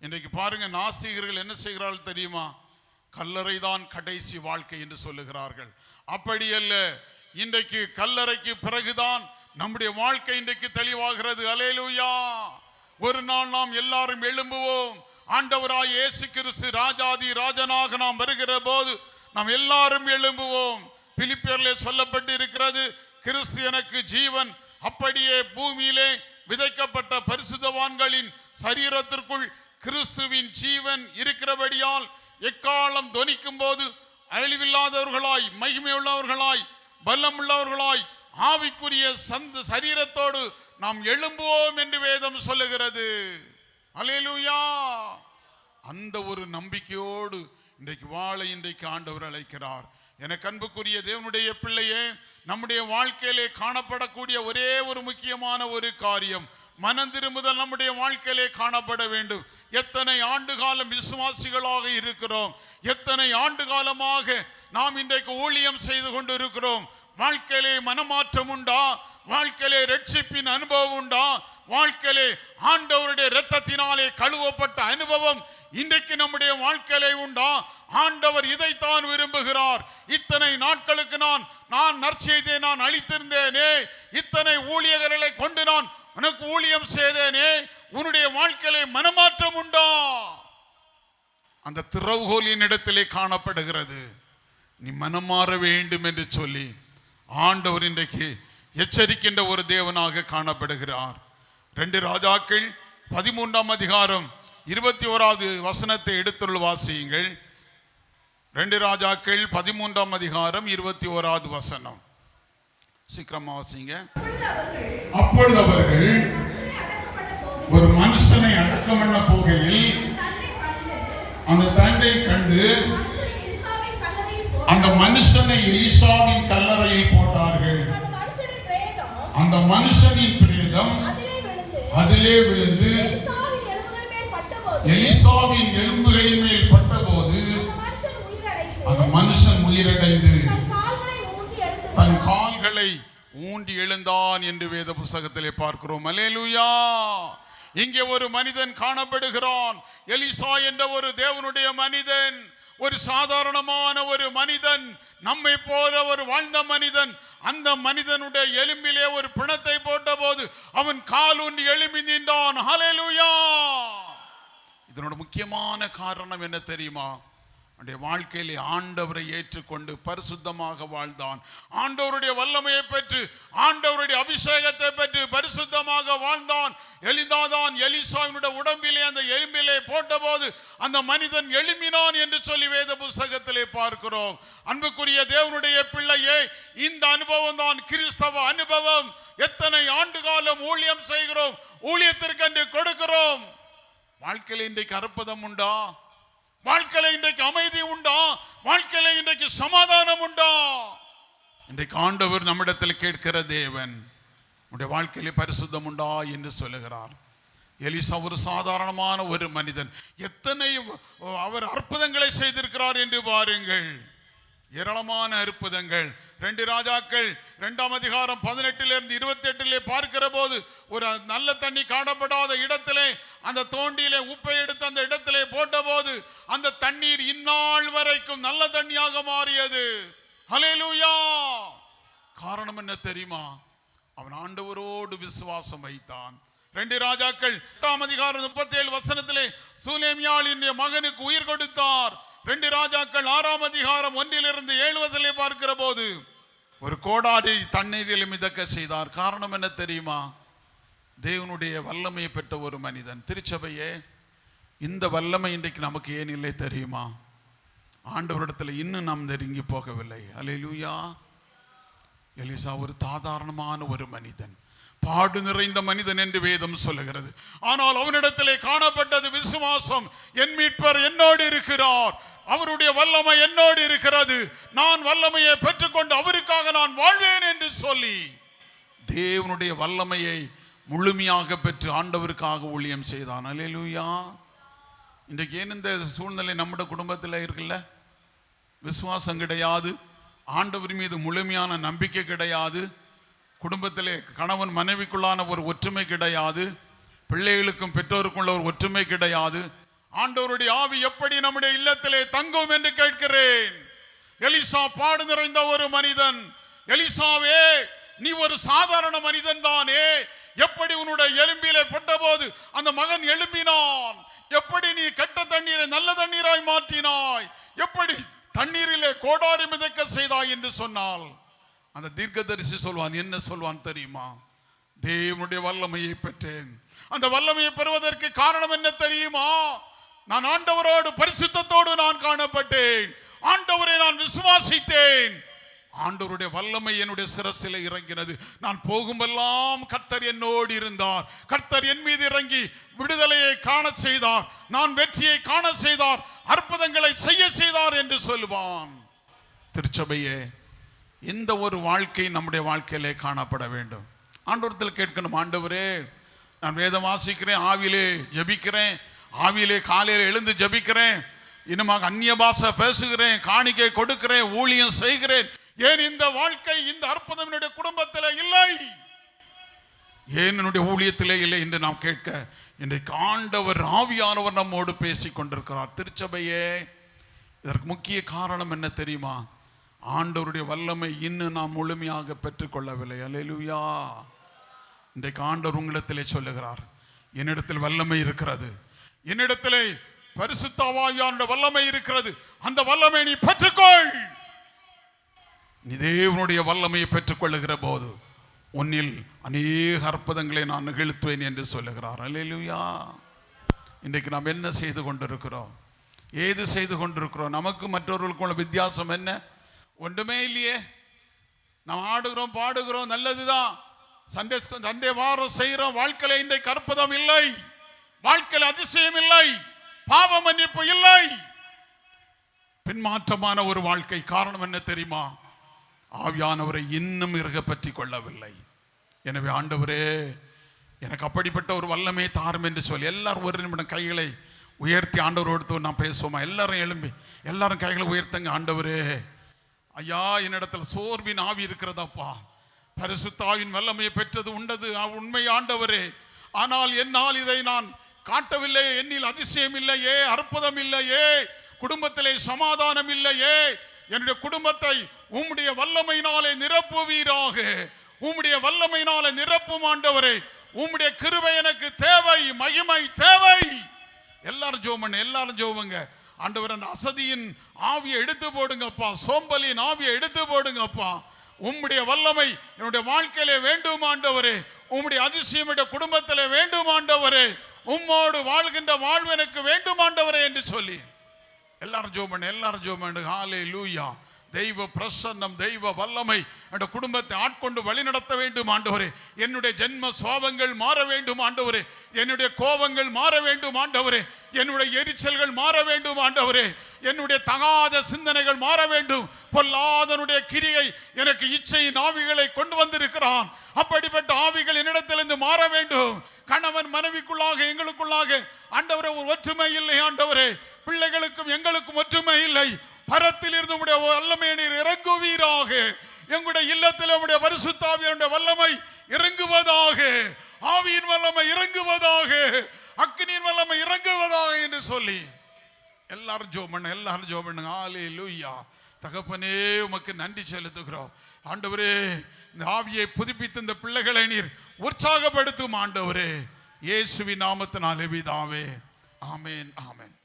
இன்றைக்கு பாருங்க, நாஸ்திகர்கள் என்ன செய்கிறார்கள் தெரியுமா? கல்லறை தான் கடைசி வாழ்க்கை என்று சொல்லுகிறார்கள். அப்படி அல்ல. இன்றைக்கு கல்லறைக்கு பிறகுதான் நம்முடைய வாழ்க்கை இன்றைக்கு தெளிவாகிறது. அல்லேலூயா. ஒரு நாள் நாம் எல்லாரும் எழும்புவோம். ஆண்டவராய் இயேசு கிறிஸ்து ராஜாதி ராஜனாக நாம் வருகிற போது நாம் எல்லாரும் எழும்புவோம். பிலிப்பியரிலே சொல்லப்பட்டு இருக்கிறது, கிறிஸ்து எனக்கு ஜீவன். அப்படியே பூமியிலே விதைக்கப்பட்ட பரிசுத்தவான்களின் சரீரத்திற்குள் கிறிஸ்துவின் ஜீவன் இருக்கிறபடியால் எக்காலம் தொனிக்கும் போது அழிவில்லாதவர்களாய், மகிமையுள்ளவர்களாய், பலம் உள்ளவர்களாய், ஆவிக்குரிய சரீரத்தோடு நாம் எழும்புவோம் என்று வேதம் சொல்லுகிறது. அல்லேலூயா. அந்த ஒரு நம்பிக்கையோடு இன்றைக்கு வாழ இன்றைக்கு ஆண்டவர் அழைக்கிறார். எனக்கு அன்புக்குரிய தேவனுடைய பிள்ளையே, நம்முடைய வாழ்க்கையிலே காணப்படக்கூடிய ஒரே ஒரு முக்கியமான ஒரு காரியம் மனம் திரும்புதல் நம்முடைய வாழ்க்கையிலே காணப்பட வேண்டும். எத்தனை ஆண்டு காலம் விசுவாசிகளாக இருக்கிறோம், எத்தனை ஆண்டு காலமாக நாம் இன்றைக்கு ஊழியம் செய்து கொண்டு இருக்கிறோம். வாழ்க்கையிலே மனமாற்றம் உண்டா? வாழ்க்கையிலே ரட்சிப்பின் அனுபவம் உண்டா? வாழ்க்கையிலே ஆண்டவருடைய இரத்தத்தினாலே கழுவப்பட்ட அனுபவம் இன்றைக்கு நம்முடைய வாழ்க்கையிலே உண்டா? ஆண்டவர் இதைத்தான் விரும்புகிறார். இத்தனை நாட்களுக்கு நான் நற்செய்தியை நான் அளித்திருந்தேனே, இத்தனை ஊழியர்களை கொண்டு நான் உனக்கு ஊழியம் செய்தேனே, உன்னுடைய வாழ்க்கையிலே மனமாற்றம் உண்டா? அந்த திறவுகோலின் இடத்திலே காணப்படுகிறது. நீ மனமாற வேண்டும் என்று சொல்லி ஆண்டவர் இன்றைக்கு எச்சரிக்கின்ற ஒரு தேவனாக காணப்படுகிறார். 2 ராஜாக்கள் 13ஆம் அதிகாரம் 21வது வசனத்தை எடுத்துள்ள வாசியுங்கள். 2 ராஜாக்கள் 13ஆம் அதிகாரம் 21வது வசனம். சீக்கிரமா வாசிங்க. அப்பொழுது அவர்கள் ஒரு மனுஷனை அடக்கம் பண்ண போகையில் அந்த தண்டை கண்டு அந்த மனுஷனை எலிசாவின் கல்லறையில் போட்டார்கள். அந்த மனுஷனின் பிரேதம் அதிலே விழுந்து எலிசாவின் எலும்புகளின் மேல் பட்டபோது அந்த மனுஷன் உயிரடைந்து தன் கால்களை ஊண்டி எழுந்தான் என்று வேத புத்தகத்திலே பார்க்கிறோம். அல்லேலூயா. இங்கே ஒரு மனிதன் காணப்படுகிறான். எலிசா என்ற ஒரு தேவனுடைய மனிதன், ஒரு சாதாரணமான ஒரு மனிதன், நம்மை போல ஒரு வாழ்ந்த மனிதன். அந்த மனிதனுடைய எலும்பிலே ஒரு பிணத்தை போட்ட போது அவன் கால் ஊன்றி எழும்பி நின்றான். ஹல்லேலூயா. இதனோட முக்கியமான காரணம் என்ன தெரியுமா? அவனுடைய வாழ்க்கையிலே ஆண்டவரை ஏற்றுக்கொண்டு பரிசுத்தமாக வாழ்ந்தான். ஆண்டவருடைய வல்லமையை பெற்று, ஆண்டவருடைய அபிஷேகத்தை பெற்று பரிசுத்தமாக வாழ்ந்தான். எலிதாதான் எலிசாவினுடைய உடம்பிலே அந்த எலும்பிலே போட்ட போது அந்த மனிதன் எழும்பினான் என்று சொல்லி வேத புத்தகத்திலே பார்க்கிறோம். அன்புக்குரிய தேவனுடைய பிள்ளையே, இந்த அனுபவம் தான் கிறிஸ்தவ அனுபவம். எத்தனை ஆண்டு காலம் ஊழியம் செய்கிறோம், ஊழியத்திற்கு கொடுக்கிறோம். வாழ்க்கையில இன்றைக்கு அற்புதம் உண்டா? வாழ்க்கையில இன்றைக்கு அமைதி உண்டா? வாழ்க்கையில இன்றைக்கு சமாதானம் உண்டா? இன்றைக்கு ஆண்டவர் நம்மிடத்தில் கேட்கிற தேவன், உடைய வாழ்க்கையிலே பரிசுத்தம் உண்டா என்று சொல்லுகிறார். எலிசா ஒரு சாதாரணமான ஒரு மனிதன். எத்தனை அவர் அற்புதங்களை செய்திருக்கிறார் என்று பாருங்கள். ஏராளமான அற்புதங்கள். 2 ராஜாக்கள் 2ஆம் அதிகாரம் 18லிருந்து 28 பார்க்கிற போது ஒரு நல்ல தண்ணி காணப்படாத இடத்திலே அந்த தோண்டியிலே உப்பை எடுத்து அந்த இடத்திலே போட்ட போது அந்த தண்ணீர் இந்நாள் வரைக்கும் நல்ல தண்ணியாக மாறியது. ஹல்லேலூயா. காரணம் என்ன தெரியுமா? அவன் ஆண்டவரோடு விசுவாசம் வைத்தான். 2 ராஜாக்கள் 8ஆம் அதிகாரம் 37 வசனத்திலே சூலேமியாளின் மகனுக்கு உயிர் கொடுத்தார். 2 ராஜாக்கள் 6ஆம் அதிகாரம் 1லிருந்து 7 வசனத்திலே பார்க்கிற போது ஒரு கோடாரி தண்ணீரில் மிதக்க செய்தார். காரணம் என்ன தெரியுமா? தேவனுடைய வல்லமையை பெற்ற ஒரு மனிதன். திருச்சபையே, இந்த வல்லமை இன்றைக்கு நமக்கு ஏன் இல்லை தெரியுமா? ஆண்டவரிடத்தில் இன்னும் நாம் நெருங்கி போகவில்லை. அல்லேலூயா. எலிசா ஒரு சாதாரணமான ஒரு மனிதன், பாடு நிறைந்த மனிதன் என்று வேதம் சொல்லுகிறது. ஆனால் அவனிடத்திலே காணப்பட்டது விசுவாசம். என் மீட்பர் என்னோடு இருக்கிறார், அவருடைய வல்லமை என்னோடு இருக்கிறது, நான் வல்லமையை பெற்றுக்கொண்டு அவருக்காக நான் வாழ்வேன் என்று சொல்லி தேவனுடைய வல்லமையை முழுமையாக பெற்று ஆண்டவருக்காக ஊழியம் செய்தான். அல்லேலூயா. இன்றைக்கு ஏன் இந்த சூழ்நிலை நம்முடைய குடும்பத்தில் இருக்குல்ல? விசுவாசம் கிடையாது, ஆண்டவர் மீது முழுமையான நம்பிக்கை கிடையாது, குடும்பத்திலே கணவன் மனைவிக்குள்ளான ஒரு ஒற்றுமை கிடையாது, பிள்ளைகளுக்கும் பெற்றோருக்குள்ள ஒரு ஒற்றுமை கிடையாது, ஆண்டவருடைய ஆவி எப்படி நம்முடைய இல்லத்திலே தங்கும் என்று கேட்கிறேன். எலிசா பாடு நிறைந்த ஒரு மனிதன். எலிசாவே, நீ ஒரு சாதாரண மனிதன் தானே, எப்படி உன்னுடைய எலும்பிலே பட்டபோது அந்த மகன் எழும்பினான், எப்படி நீ கெட்ட தண்ணீரை நல்ல தண்ணீராய் மாற்றினாய், எப்படி தண்ணீரிலே கோடாரி மிதக்க செய்தாய் என்று சொன்னால் அந்த தீர்க்கதரிசி சொல்வான். என்ன சொல்வான் தெரியுமா? தேவனுடைய வல்லமையை பெற்றேன். அந்த வல்லமையை பெறுவதற்கு காரணம் என்ன தெரியுமா? நான் ஆண்டவரோடு பரிசுத்தத்தோடு நான் காணப்பட்டேன், ஆண்டவரை நான் விசுவாசித்தேன், ஆண்டவருடைய வல்லமை என்னுடைய சிரசில் இறங்கினது. நான் போகும்போதெல்லாம் கர்த்தர் என்னோடு இருந்தார், கர்த்தர் என் மீது இறங்கி விடுதலையை காண செய்தார், நான் வெற்றியை காண செய்தார், அற்புதங்களை செய்ய செய்தார் என்று சொல்வான். திருச்சபையே, இந்த ஒரு வாழ்க்கை நம்முடைய வாழ்க்கையிலே காணப்பட வேண்டும். ஆண்டவரத்தில் கேட்கணும், ஆண்டவரே நான் வேதம் வாசிக்கிறேன், ஆவிலே ஜபிக்கிறேன், ஆவிலே காலையில் எழுந்து ஜபிக்கிறேன், இன்னுமாக அந்நிய பாஷை பேசுகிறேன், காணிக்கை கொடுக்கிறேன், ஊழியம் செய்கிறேன், ஏன் இந்த வாழ்க்கை இந்த அற்புதம் என்னுடைய குடும்பத்தில் இல்லை, ஏன் என்னுடைய ஊழியத்திலே இல்லை என்று நாம் கேட்க இன்றைக்கு ஆண்டவர் ஆவியானவர் நம்மோடு பேசிக் கொண்டிருக்கிறார். திருச்சபையே, இதற்கு முக்கிய காரணம் என்ன தெரியுமா? ஆண்டவருடைய வல்லமை இன்னும் நாம் முழுமையாக பெற்றுக்கொள்ளவில்லை. அல்லேலூயா. இன்றைக்கு ஆண்டவர் உங்களிடத்திலே சொல்லுகிறார், என்னிடத்தில் வல்லமை இருக்கிறது, என்னிடத்திலே பரிசுத்த ஆவியானவருடைய வல்லமை இருக்கிறது, அந்த வல்லமை நீ பெற்றுக்கொள். நீ தேவனுடைய வல்லமையை பெற்றுக்கொள்ளுகிற போது உன்னில் அநேக அற்புதங்களை நான் நிகழ்த்துவேன் என்று சொல்லுகிறார். அல்லேலூயா. இன்றைக்கு நாம் என்ன செய்து கொண்டிருக்கிறோம்? ஏது செய்து கொண்டிருக்கிறோம்? நமக்கு மற்றவர்களுக்குள்ள வித்தியாசம் என்ன? ஒன்றுமே இல்லையே. நாம் ஆடுகிறோம், பாடுகிறோம், நல்லதுதான், சண்டே வாரம் செய்கிறோம். வாழ்க்கையில் இன்றைக்கு அற்புதம் இல்லை, வாழ்க்கையில் அதிசயம் இல்லை, பாவ மன்னிப்பு இல்லை, பின்மாற்றமான ஒரு வாழ்க்கை. காரணம் என்ன தெரியுமா? ஆவியானவரை இன்னும் இறுக பற்றி கொள்ளவில்லை. எனவே ஆண்டவரே, எனக்கு அப்படிப்பட்ட ஒரு வல்லமை தாரும் என்று சொல்லி எல்லாரும் ஒரு நிமிடம் கைகளை உயர்த்தி ஆண்டவரோடு நாம் பேசுவோமா? எல்லாரும் எழும்பி எல்லாரும் கைகளை உயர்த்தங்க. ஆண்டவரே, ஐயா, என்னிடத்தில் சோர்வின் ஆவி இருக்கிறதாப்பா, பரிசுத்த ஆவியின் வல்லமையை பெற்றது உண்டது உண்மை ஆண்டவரே, ஆனால் என்னால் இதை நான் காட்டவில்லை, என்னில் அதிசயம் இல்லையே, அற்புதம் இல்லையே, குடும்பத்திலே சமாதானம் இல்லையே, என்னுடைய குடும்பத்தை உம்முடைய வல்லமையினாலே நிரப்புவீராக, உம்முடைய வல்லமையினாலே நிரப்பும் ஆண்டவரே, உம்முடைய கிருபை எனக்கு தேவை, மகிமை தேவை. எல்லாரும் ஜெபம், எல்லாரும் ஜெபங்க. ஆண்டவர், அந்த அசதியின் ஆவியை எடுத்து போடுங்கப்பா, சோம்பலின் ஆவியை எடுத்து போடுங்கப்பா. உம்முடைய வல்லமை என்னுடைய வாழ்க்கையிலே வேண்டும் ஆண்டவரே, உம்முடைய அதிசயம் என்னுடைய குடும்பத்திலே வேண்டும் ஆண்டவரே, உம்மோடு வாழ்கின்ற வாழ்வு எனக்கு வேண்டும் ஆண்டவரே என்று சொல்லி எல்லாரும் ஜெபம், எல்லாரும் ஜெபம். ஹல்லேலூயா. தெய்வ பிரசன்னம், தெய்வ வல்லமை என்னுடைய குடும்பத்தை ஆட்கொண்டு வழி நடத்த வேண்டும் ஆண்டவரே. என்னுடைய ஜென்ம சுபாவங்கள் மாற வேண்டும் ஆண்டவரே, என்னுடைய கோபங்கள் மாற வேண்டும் ஆண்டவரே, என்னுடைய எரிச்சல்கள் மாற வேண்டும் ஆண்டவரே, என்னுடைய தகாத சிந்தனைகள் மாற வேண்டும். பொல்லாதனுடைய கிரியை எனக்கு இச்சையின் ஆவிகளை கொண்டு வந்திருக்கிறான், அப்படிப்பட்ட ஆவிகள் என்னிடத்திலிருந்து மாற வேண்டும். கணவன் மனைவிக்குள்ளாக எங்களுக்குள்ளாக ஆண்டவரே ஒரு ஒற்றுமை இல்லை ஆண்டவரே, பிள்ளைகளுக்கும் எங்களுக்கும் ஒற்றுமை இல்லை. பரத்தில் இருந்து உடைய வல்லமை நீர் இறங்குவீராக, எங்களுடைய இல்லத்தில் உடைய பரிசுத்த ஆவியானவருடைய வல்லமை இறங்குவதாக, ஆவியின் வல்லமை இறங்குவதாக, அக்கினியின் வல்லமை இறங்குவதாக என்று சொல்லி எல்லாரும் ஜெபம் பண்ண, எல்லாரும் ஜெபம் பண்ணுங்க. ஹல்லேலூயா. தகப்பனே, உமக்கு நன்றி செலுத்துகிறோம் ஆண்டவரே. இந்த ஆவியை புதுப்பித்து இந்த பிள்ளைகளை நீர் உற்சாகப்படுத்தும் ஆண்டவரே, இயேசுவின் நாமத்தினாலே பிதாவே. ஆமென், ஆமென்.